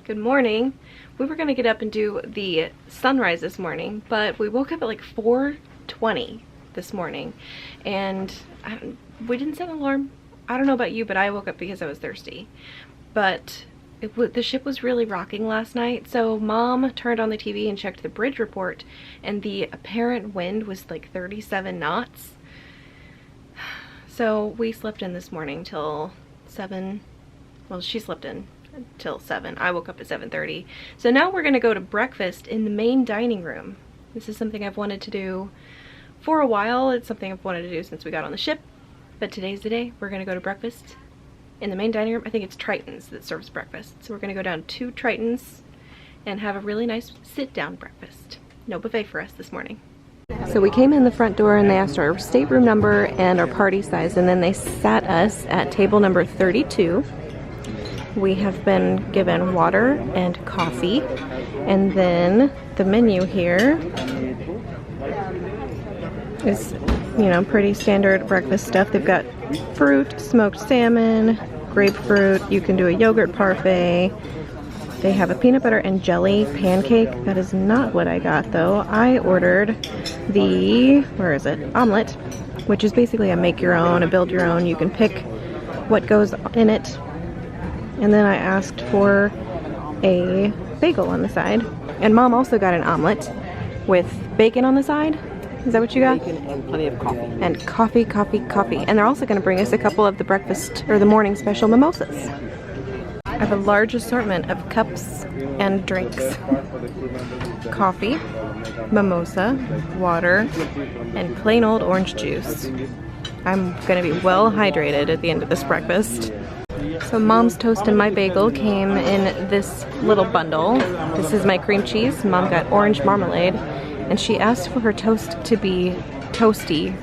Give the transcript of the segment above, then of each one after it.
Good morning. We were gonna get up and do the sunrise this morning, but we woke up at like 4:20 this morning, and we didn't set an alarm. I don't know about you, but I woke up because I was thirsty. But the ship was really rocking last night, so Mom turned on the TV and checked the bridge report, and the apparent wind was like 37 knots. So we slept in this morning till 7. Well, she slept in till 7. I woke up at 7:30. So now we're gonna go to breakfast in the main dining room. This is something I've wanted to do for a while. It's something I've wanted to do since we got on the ship, but today's the day. We're gonna go to breakfast in the main dining room. I think it's Triton's that serves breakfast. So we're gonna go down to Triton's and have a really nice sit-down breakfast. No buffet for us this morning. So we came in the front door and they asked our stateroom number and our party size, and then they sat us at table number 32. We have been given water and coffee, and then the menu here is, you know, pretty standard breakfast stuff. They've got fruit, smoked salmon, grapefruit. You can do a yogurt parfait. They have a peanut butter and jelly pancake. That is not what I got though. I ordered the, where is it? Omelet, which is basically a make your own, a build your own. You can pick what goes in it. And then I asked for a bagel on the side. And Mom also got an omelet with bacon on the side. Is that what you got? Bacon and plenty of coffee. And coffee, coffee, coffee. And they're also going to bring us a couple of the breakfast or the morning special mimosas. I have a large assortment of cups and drinks. Coffee, mimosa, water, and plain old orange juice. I'm going to be well hydrated at the end of this breakfast. So Mom's toast and my bagel came in this little bundle. This is my cream cheese. Mom got orange marmalade, and she asked for her toast to be toasty,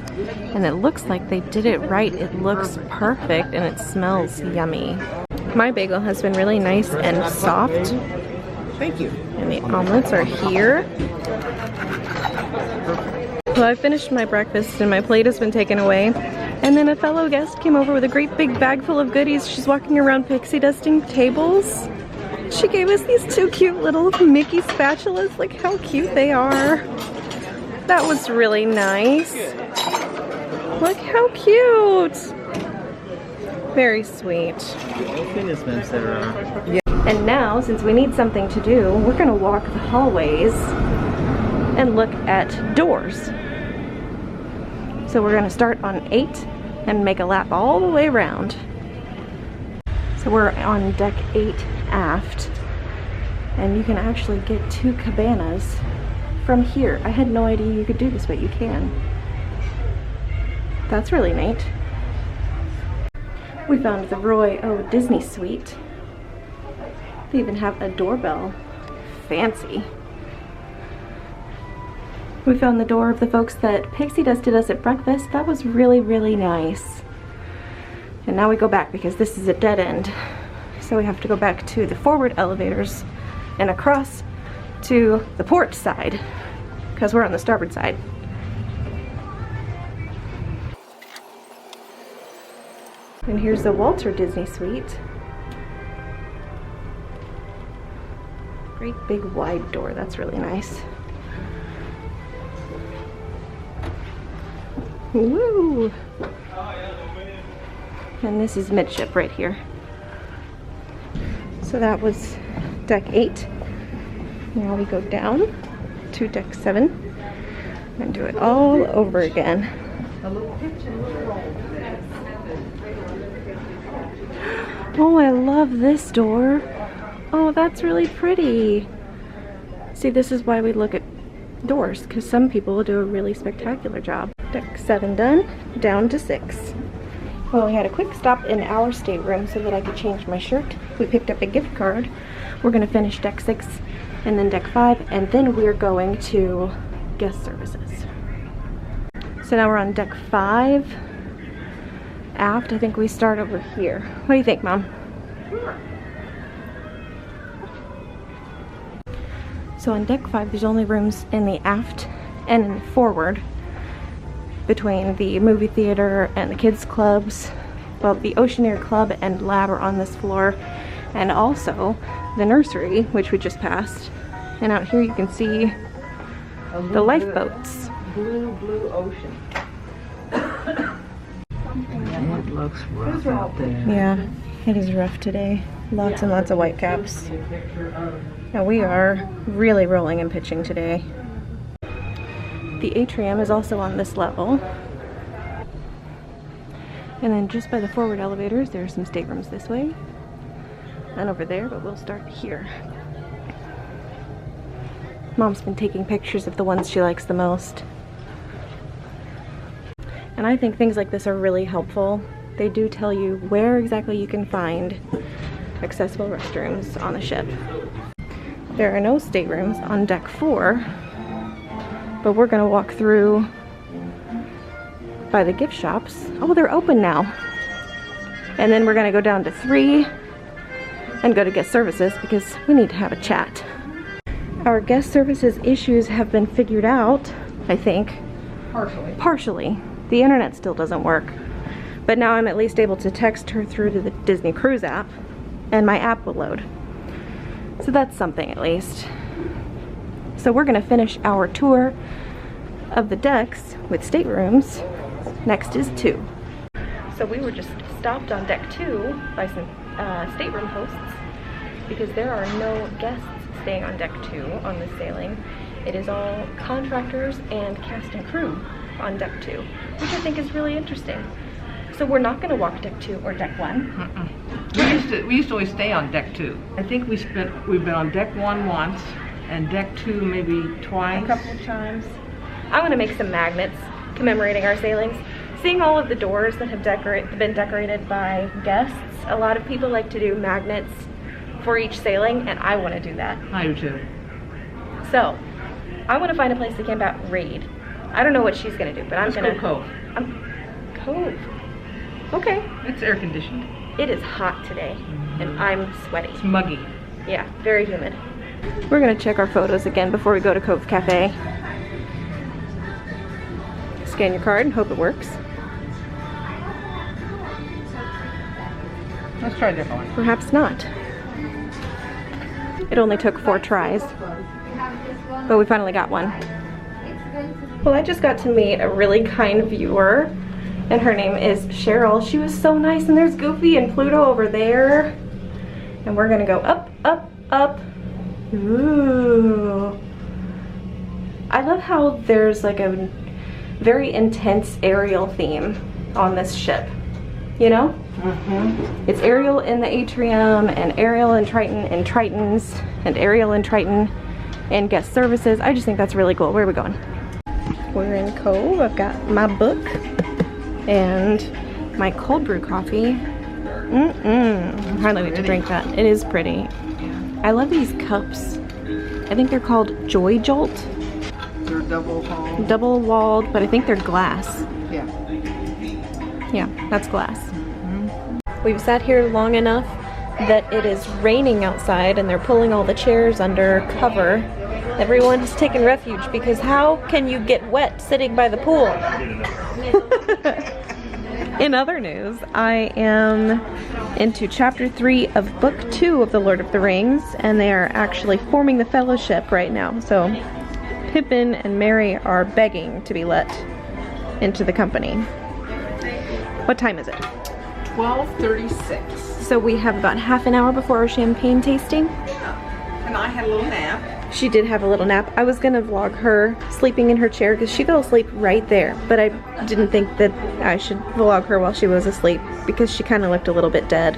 and it looks like they did it right. It looks perfect and it smells yummy. My bagel has been really nice and soft. Thank you. And the omelets are here. Well, I finished my breakfast and my plate has been taken away. And then a fellow guest came over with a great big bag full of goodies. She's walking around pixie dusting tables. She gave us these two cute little Mickey spatulas. Look how cute they are. That was really nice. Look how cute. Very sweet. And now, since we need something to do, we're gonna walk the hallways and look at doors. So we're gonna start on 8 and make a lap all the way around. So we're on deck 8 aft, and you can actually get to Cabanas from here. I had no idea you could do this, but you can. That's really neat. We found the Roy O. Disney Suite. They even have a doorbell. Fancy. We found the door of the folks that pixie dusted us at breakfast. That was really, really nice. And now we go back because this is a dead end. So we have to go back to the forward elevators and across to the port side because we're on the starboard side. And here's the Walter Disney Suite. Great big wide door. That's really nice. Woo! And this is midship right here. So that was deck 8. Now we go down to deck 7 and do it all over again. Oh, I love this door. Oh, that's really pretty. See, this is why we look at doors, because some people will do a really spectacular job. Deck 7 done, down to 6. Well, we had a quick stop in our stateroom so that I could change my shirt. We picked up a gift card. We're gonna finish deck 6 and then deck 5, and then we're going to guest services. So now we're on deck 5. Aft, I think we start over here. What do you think, Mom? Sure. So on deck 5, there's only rooms in the aft and in the forward between the movie theater and the kids clubs. Well, the Oceaneer Club and Lab are on this floor, and also the nursery, which we just passed. And out here you can see the lifeboats. Blue ocean. It looks rough out there. Yeah, it is rough today. Lots and lots of white caps. Now we are really rolling and pitching today. The atrium is also on this level. And then just by the forward elevators, there are some staterooms this way and over there, but we'll start here. Mom's been taking pictures of the ones she likes the most. And I think things like this are really helpful. They do tell you where exactly you can find accessible restrooms on the ship. There are no staterooms on deck 4, but we're gonna walk through by the gift shops. Oh, they're open now. And then we're gonna go down to 3 and go to guest services because we need to have a chat. Our guest services issues have been figured out, I think. Partially. The internet still doesn't work. But now I'm at least able to text her through to the Disney Cruise app, and my app will load. So that's something at least. So we're gonna finish our tour of the decks with staterooms. Next is 2. So we were just stopped on deck 2 by some stateroom hosts because there are no guests staying on deck 2 on this sailing. It is all contractors and cast and crew on deck 2, which I think is really interesting. So we're not going to walk deck 2 or deck 1. We used to always stay on deck 2. I think we've been on deck 1 once and deck 2 maybe twice. A couple of times. I want to make some magnets commemorating our sailings. Seeing all of the doors that have been decorated by guests, a lot of people like to do magnets for each sailing, and I want to do that. I do too. So, I want to find a place to camp out and raid. I don't know what she's going to do, but I'm going to... Cove. Cove. Okay. It's air conditioned. It is hot today, and I'm sweaty. It's muggy. Yeah, very humid. We're going to check our photos again before we go to Cove Cafe. Scan your card and hope it works. Let's try a different one. Perhaps not. It only took 4 tries, but we finally got one. Well, I just got to meet a really kind viewer, and her name is Cheryl. She was so nice, and there's Goofy and Pluto over there. And we're gonna go up, up, up. Ooh. I love how there's like a very intense aerial theme on this ship, you know? It's Ariel in the atrium, and Ariel and Triton and Tritons, and Ariel and Triton and guest services. I just think that's really cool. Where are we going? We're in Cove. I've got my book and my cold brew coffee. I hardly wait to drink that. It is pretty. I love these cups. I think they're called Joy Jolt. They're double-walled. Double-walled, but I think they're glass. Yeah. Yeah, that's glass. We've sat here long enough that it is raining outside and they're pulling all the chairs under cover. Everyone has taken refuge because how can you get wet sitting by the pool? In other news, I am into chapter 3 of book 2 of The Lord of the Rings, and they are actually forming the fellowship right now. So Pippin and Merry are begging to be let into the company. What time is it? 12:36. So we have about half an hour before our champagne tasting. And I had a little nap. She did have a little nap. I was gonna vlog her sleeping in her chair because she fell asleep right there, but I didn't think that I should vlog her while she was asleep because she kind of looked a little bit dead.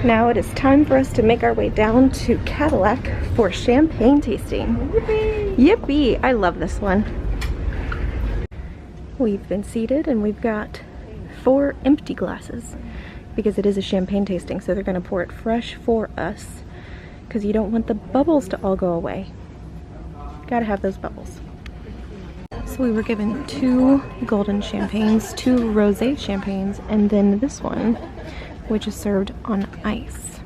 Now it is time for us to make our way down to Cadillac for champagne tasting. Yippee! Yippee! I love this one. We've been seated and we've got 4 empty glasses because it is a champagne tasting, so they're gonna pour it fresh for us because you don't want the bubbles to all go away. Gotta have those bubbles. So we were given 2 golden champagnes, 2 rosé champagnes, and then this one, which is served on ice.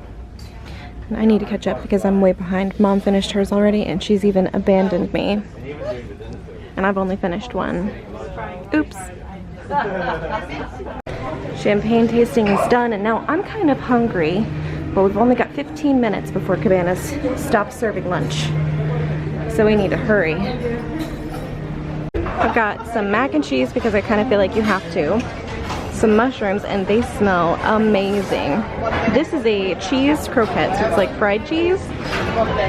And I need to catch up because I'm way behind. Mom finished hers already and she's even abandoned me. And I've only finished one. Oops. Champagne tasting is done, and now I'm kind of hungry, But we've only got 15 minutes before Cabanas stops serving lunch. So we need to hurry. I've got some mac and cheese because I kind of feel like you have to. Some mushrooms, and they smell amazing. This is a cheese croquette, so it's like fried cheese.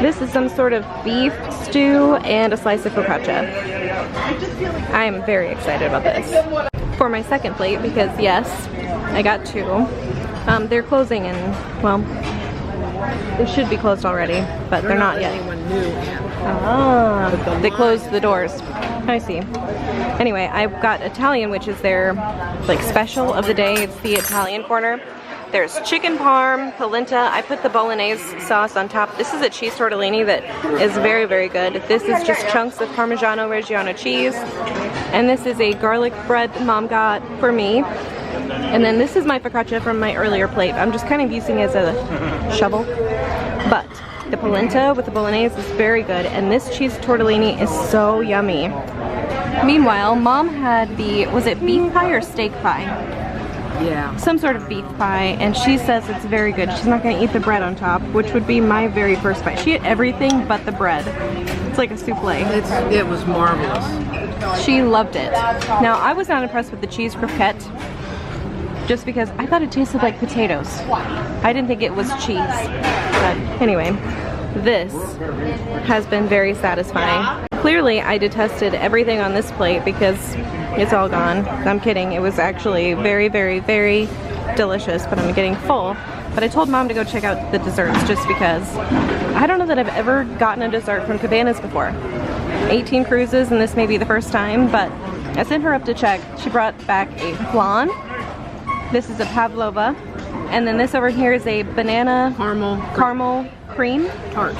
This is some sort of beef stew and a slice of focaccia. I am very excited about this. For my second plate, because yes, I got two. They're closing in, well, they should be closed already, but they're not yet. Ah, they closed the doors. I see. Anyway, I've got Italian, which is their like special of the day. It's the Italian corner. There's chicken parm, polenta. I put the bolognese sauce on top. This is a cheese tortellini that is very, very good. This is just chunks of Parmigiano Reggiano cheese. And this is a garlic bread Mom got for me. And then this is my focaccia from my earlier plate. I'm just kind of using it as a shovel. But the polenta with the bolognese is very good. And this cheese tortellini is so yummy. Meanwhile, Mom had the, was it beef pie or steak pie? Yeah. Some sort of beef pie, and she says it's very good. She's not going to eat the bread on top, which would be my very first bite. She ate everything but the bread. It's like a souffle. It was marvelous. She loved it. Now, I was not impressed with the cheese croquette, just because I thought it tasted like potatoes. I didn't think it was cheese. But anyway, this has been very satisfying. Clearly, I detested everything on this plate because it's all gone. I'm kidding. It was actually very, very, very delicious, but I'm getting full. But I told Mom to go check out the desserts just because I don't know that I've ever gotten a dessert from Cabanas before. 18 cruises, and this may be the first time, but I sent her up to check. She brought back a flan. This is a pavlova. And then this over here is a banana caramel cream tart.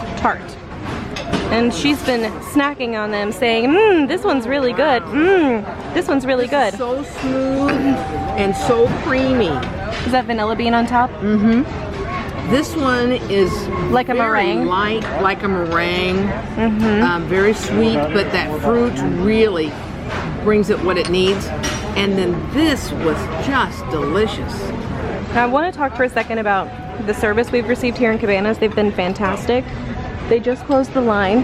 And she's been snacking on them, saying, this one's really good. This one's really good. So smooth and so creamy. Is that vanilla bean on top? Mm-hmm. This one is like a meringue. Light, like a meringue. Very sweet, but that fruit really brings it what it needs. And then this was just delicious. Now I want to talk for a second about the service we've received here in Cabanas. They've been fantastic. They just closed the line,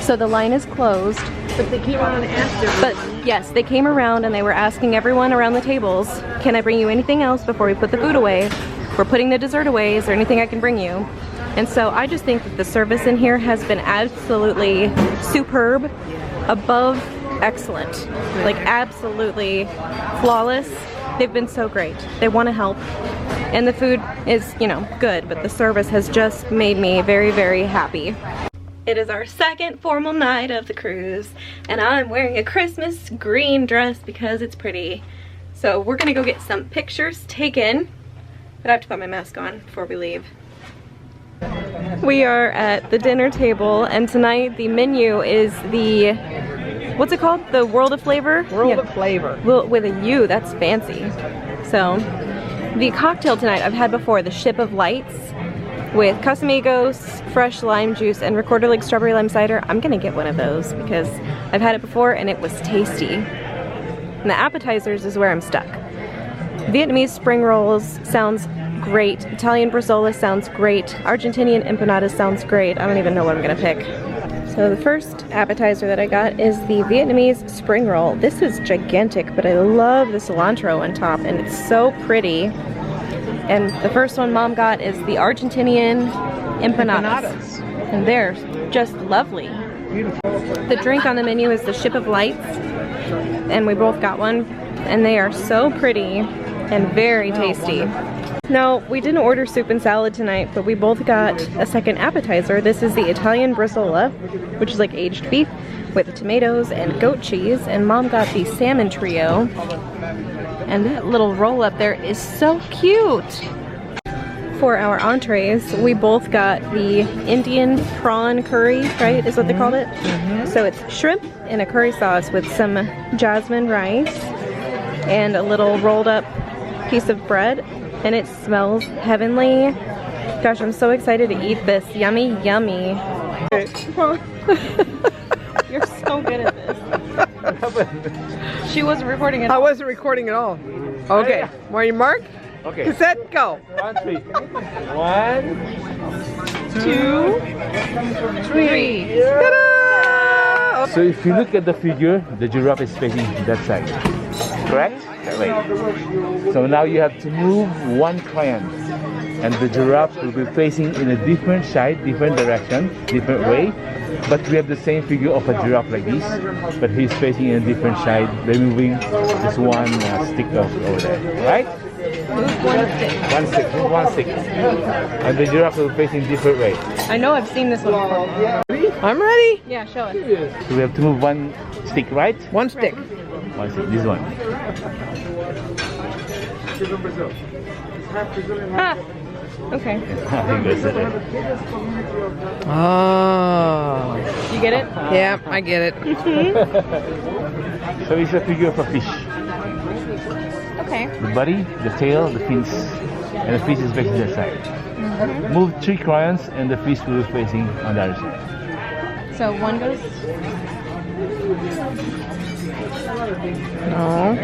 so the line is closed. But they came around and asked everyone. But yes, they came around and they were asking everyone around the tables, can I bring you anything else before we put the food away? We're putting the dessert away, is there anything I can bring you? And so I just think that the service in here has been absolutely superb, above excellent, like absolutely flawless. They've been so great. They want to help. And the food is, you know, good, but the service has just made me very, very happy. It is our second formal night of the cruise, and I'm wearing a Christmas green dress because it's pretty. So we're gonna go get some pictures taken, but I have to put my mask on before we leave. We are at the dinner table, and tonight the menu is the, what's it called? The World of Flavor? World of Flavor. Well, with a U, that's fancy. So, the cocktail tonight I've had before, the Ship of Lights, with Casamigos, fresh lime juice, and Recorder Lake strawberry lime cider. I'm gonna get one of those because I've had it before and it was tasty. And the appetizers is where I'm stuck. Vietnamese spring rolls sounds great. Italian bresaola sounds great. Argentinian empanadas sounds great. I don't even know what I'm gonna pick. So the first appetizer that I got is the Vietnamese spring roll. This is gigantic, but I love the cilantro on top, and it's so pretty. And the first one Mom got is the Argentinian empanadas. And they're just lovely. Beautiful. The drink on the menu is the Ship of Lights, and we both got one, and they are so pretty and very tasty. Now, we didn't order soup and salad tonight, but we both got a second appetizer. This is the Italian bresaola, which is like aged beef with tomatoes and goat cheese, and Mom got the salmon trio. And that little roll up there is so cute. For our entrees, we both got the Indian prawn curry, right, is what they called it? So it's shrimp in a curry sauce with some jasmine rice and a little rolled up piece of bread. And it smells heavenly. Gosh, I'm so excited to eat this. Yummy, yummy. You're so good at this. She wasn't recording at all. I wasn't recording at all. Okay, want your mark? Okay. Set, go. 1, 3. 1, 2, 3. Ta-da! So if you look at the figure, the giraffe is facing that side. Correct? That way. So now you have to move one crayon. And the giraffe will be facing in a different side, different direction, different way. But we have the same figure of a giraffe like this. But he's facing in a different side, removing this one stick over there. Right? Move one stick. One stick, move one stick. And the giraffe will face in different way. I know I've seen this one before. I'm ready. Yeah, show us. So we have to move one stick, right? One stick. One stick, this one. Ah, okay. Oh. You get it? Yeah, I get it. So it's a figure of a fish. Okay. The body, the tail, the fins, and the fish is facing that side. Move 3 crayons and the fish will be facing on the other side. So one goes. No.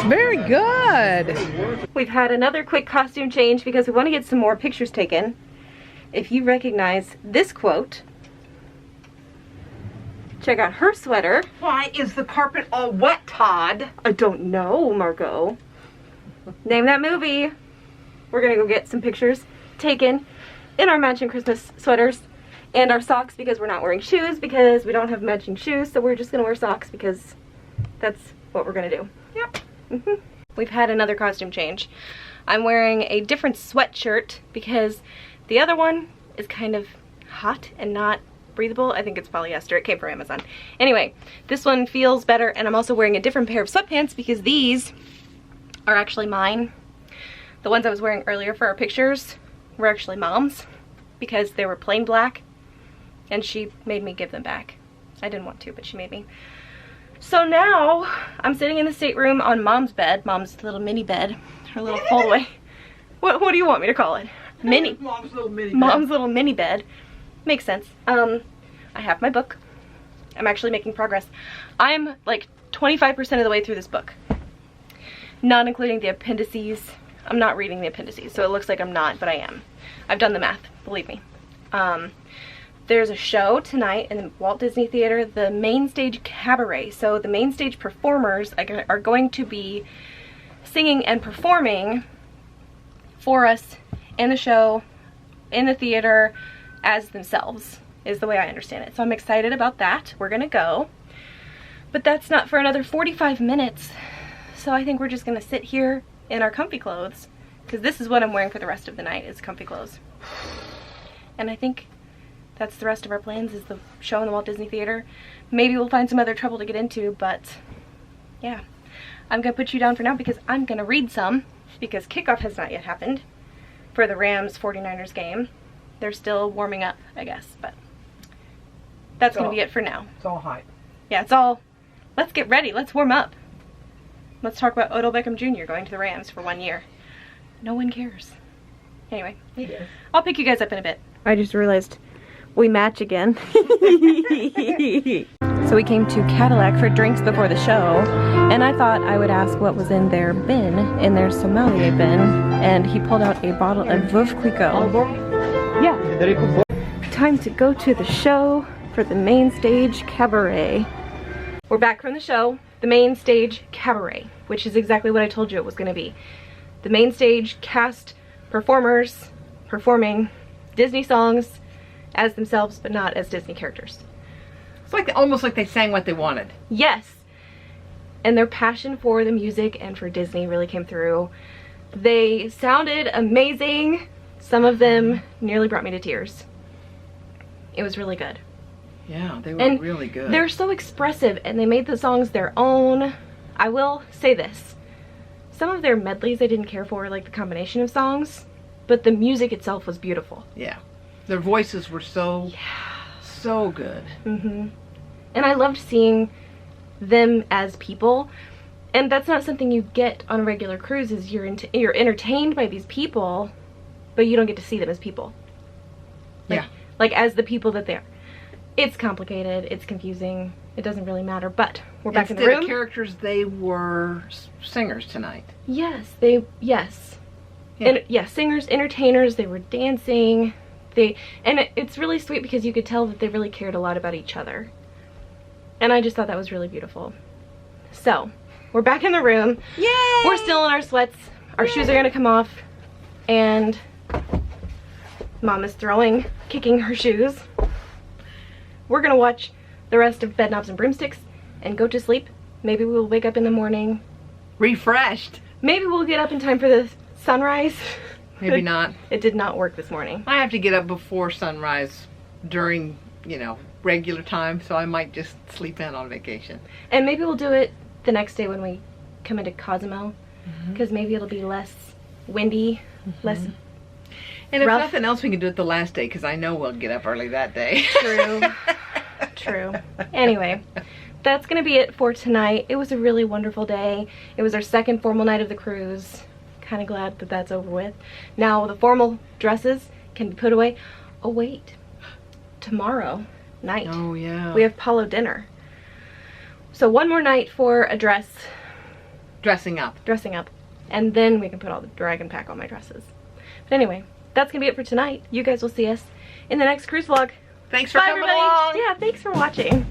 Very good. We've had another quick costume change because we want to get some more pictures taken. If you recognize this quote, check out her sweater. Why is the carpet all wet, Todd? I don't know, Margot. Name that movie. We're gonna go get some pictures taken in our matching Christmas sweaters and our socks because we're not wearing shoes because we don't have matching shoes, so we're just gonna wear socks because that's what we're gonna do. Yep. We've had another costume change. I'm wearing a different sweatshirt because the other one is kind of hot and not breathable. I think it's polyester. It came from Amazon. Anyway, this one feels better, and I'm also wearing a different pair of sweatpants because these are actually mine. The ones I was wearing earlier for our pictures were actually Mom's because they were plain black, and she made me give them back. I didn't want to, but she made me. So now I'm sitting in the stateroom on Mom's bed, Mom's little mini bed, her little foldaway. What do you want me to call it? Mini. Mom's little mini bed. Mom's little mini bed. Makes sense. I have my book. I'm actually making progress. I'm like 25% of the way through this book. Not including the appendices. I'm not reading the appendices, so it looks like I'm not, but I am. I've done the math, believe me. There's a show tonight in the Walt Disney Theater, the Mainstage Cabaret. So the Mainstage performers are going to be singing and performing for us in the show, in the theater, as themselves, is the way I understand it. So I'm excited about that. We're gonna go. But that's not for another 45 minutes. So I think we're just gonna sit here in our comfy clothes, because this is what I'm wearing for the rest of the night, is comfy clothes. And I think that's the rest of our plans, is the show in the Walt Disney Theater. Maybe we'll find some other trouble to get into, but yeah. I'm gonna put you down for now because I'm gonna read some, because kickoff has not yet happened for the Rams 49ers game. They're still warming up, I guess, but that's gonna be it for now. It's all hype. Yeah, it's all, let's get ready, let's warm up. Let's talk about Odell Beckham Jr. going to the Rams for 1 year. No one cares. Anyway, I'll pick you guys up in a bit. I just realized we match again. So we came to Cadillac for drinks before the show, and I thought I would ask what was in their bin, in their sommelier bin, and he pulled out a bottle of Veuve Clicquot. Yeah. Time to go to the show for the Mainstage Cabaret. We're back from the show, the Mainstage Cabaret, which is exactly what I told you it was going to be. The Mainstage cast performers performing Disney songs as themselves, but not as Disney characters. It's like almost like they sang what they wanted. Yes. And their passion for the music and for Disney really came through. They sounded amazing. Some of them nearly brought me to tears. It was really good. Yeah, they were really good. They're so expressive, and they made the songs their own. I will say this. Some of their medleys I didn't care for, like the combination of songs, but the music itself was beautiful. Yeah. Their voices were so good. Mm-hmm. And I loved seeing them as people. And that's not something you get on a regular cruise, is you're entertained by these people, but you don't get to see them as people. Like, Yeah. Like as the people that they are. It's complicated, it's confusing, it doesn't really matter, but we're back in the room. Instead of characters, they were singers tonight. Yes, yes. Yeah. And yeah, singers, entertainers, they were dancing. It's really sweet because you could tell that they really cared a lot about each other. And I just thought that was really beautiful. So, we're back in the room. Yay! We're still in our sweats. Our shoes are gonna come off. And Mom is kicking her shoes. We're gonna watch the rest of Bedknobs and Broomsticks and go to sleep. Maybe we'll wake up in the morning. Refreshed. Maybe we'll get up in time for the sunrise. Maybe not. It did not work this morning. I have to get up before sunrise during, regular time, so I might just sleep in on vacation. And maybe we'll do it the next day when we come into Cozumel, because maybe it'll be less windy, less And if rough. nothing else, we can do it the last day, because I know we'll get up early that day. True. True. Anyway, that's going to be it for tonight. It was a really wonderful day. It was our second formal night of the cruise. Kind of glad that that's over with. Now the formal dresses can be put away. Oh wait, tomorrow night Oh, yeah. we have Palo dinner. So one more night for a Dressing up. dressing up, and then we can put all the dragon pack on my dresses. But anyway, that's gonna be it for tonight. You guys will see us in the next cruise vlog. Thanks for Bye coming everybody. along. Yeah, thanks for watching.